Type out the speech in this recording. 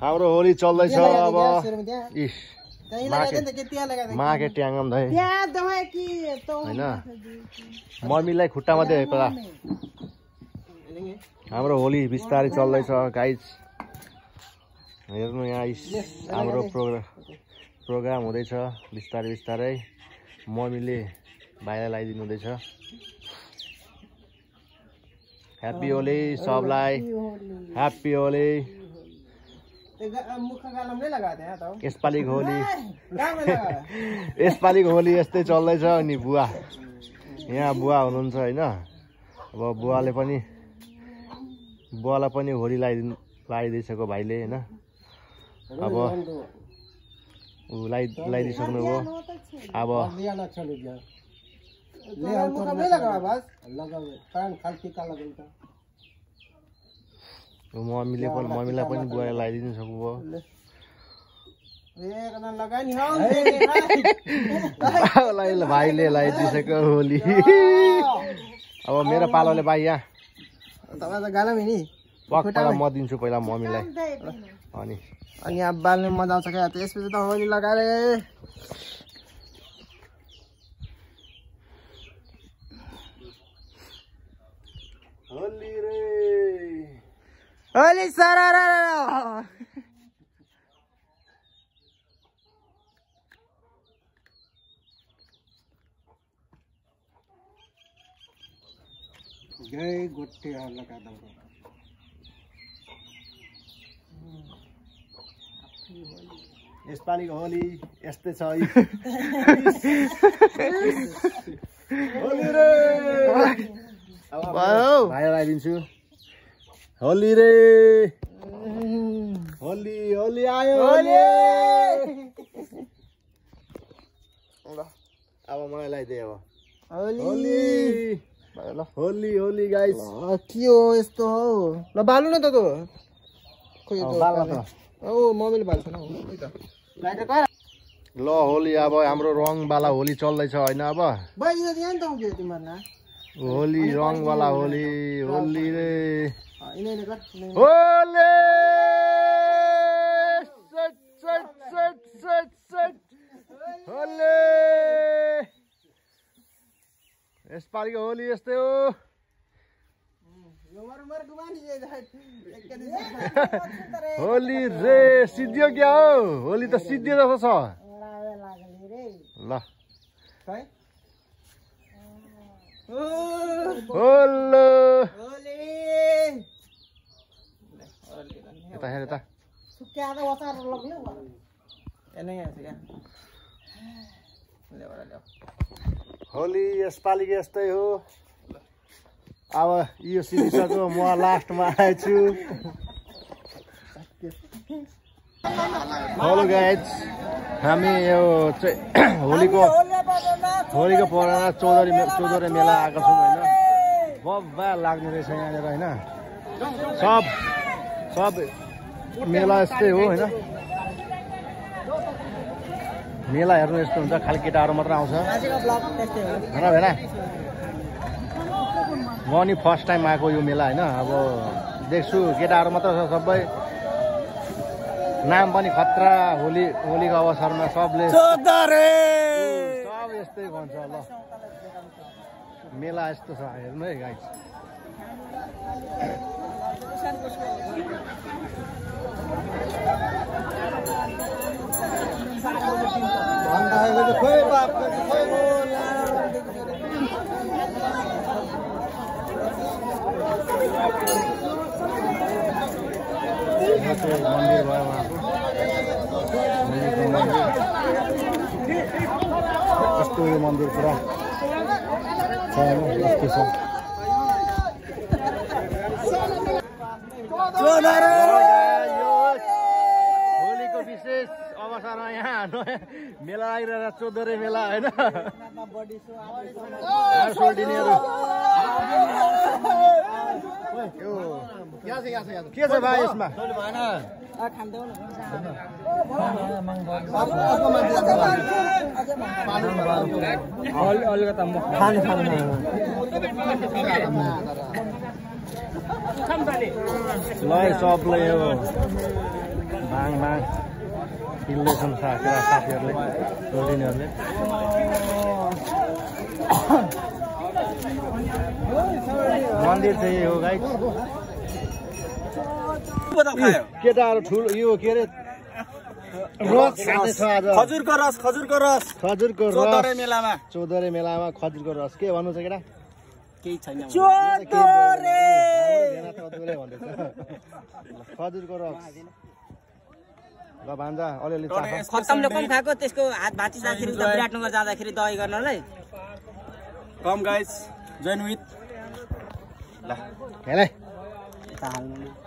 हाम्रो होली चल्दैछ अब माके ट्याङ्गम धै हैन मम्मीलाई खुट्टामा दे पहिला हाम्रो होली बिस्तारै चल्दैछ गाइज हेर्नु यहाँ हाम्रो प्रोग्राम हुँदैछ बिस्तारै बिस्तारै मम्मीले भाइलाई लगाइदिनु हुँदैछ ह्याप्पी होली सबलाई ह्याप्पी होली यसपालिको होली यस्तै चल्दैछ अनि यहाँ बुवा हुनुहुन्छ हैन अब बुवालाई पनि होली लगाइदिइसक्यो भाइले हैन अब लगाइदिइसक्नु भयो अब मम्मीलाई पनि बुवाले लगाइदिनु सक्नुभयो भाइले लगाइदिइसक्यो होली अब मेरो पालोले भाइ यहाँ पक्का म दिन्छु पहिला मम्मीलाई अनि यहाँ बाल्ने मजा आउँछ क्या त्यसपछि त होली लगाएर होली रे होली सरारा गए गोटे लगा दो यसपालिको होली यस्तै छ होली रे भाइ लगाइदिन्छु होली रे होली होली आयो होली अब मलाई लगाइदिए अब होली होली होली गाइस के हो यस्तो हो ल बाल्नु न त त खोइ बाल्न त ओ मम्मीले बाल्छ न ल होली अब हाम्रो रङवाला होली चल्दैछ हैन अब होली रङवाला होली होली रे होली होली यसपालिको होली यस्तै हो होली रे सिद्धियो क्या हो होली त सिद्धियो जस्तो छ ल होलो यता हेर यता होली यसपालिको यस्तै हो अब यो सिरिसको म लास्टमा आएछु हेलो गाइज हामी यो होलीको पुराना चौधरी मेला आएको छौँ होइन बब्बा लाग्ने रहेछ यहाँनिर होइन सब मेला यस्तै हो होइन मेला हेर्नु यस्तो हुन्छ खालि केटाहरू मात्र आउँछ होइन भेना म नि फर्स्ट टाइम आएको यो मेला होइन अब देख्छु केटाहरू मात्र छ सबै नाम पनि खतरा होलीको अवसरमा सबले सब यस्तै भन्छ ल मेला यस्तो छ हेर्नु है गाइस मन्दिर भयो कस्तो यो मन्दिर पुरा छ यस्तो छ होलीको विशेष अवसरमा यहाँ मेला आइरहेको चौधरी मेला होइन के छ भाइ यसमा ल सबले यो भाङ पिल्दैछन् साथीहरूले छोरीहरूले मन्दिर चाहिँ हो गाइस केटाहरू ठुलो यो के अरे रस खाँदैछ आज खजुरको रस चौधरे मेलामा खजुरको रस के भन्नु छ केटा केही छैन खजुरको रस ल भान्जा अलिअलि खत्तमले कम खाएको त्यसको हात भाँची जाँदाखेरि त विराटनगर जाँदाखेरि दही गर्नलाई कम गाइस जोइन विथ ल हेलै यता हाल्नु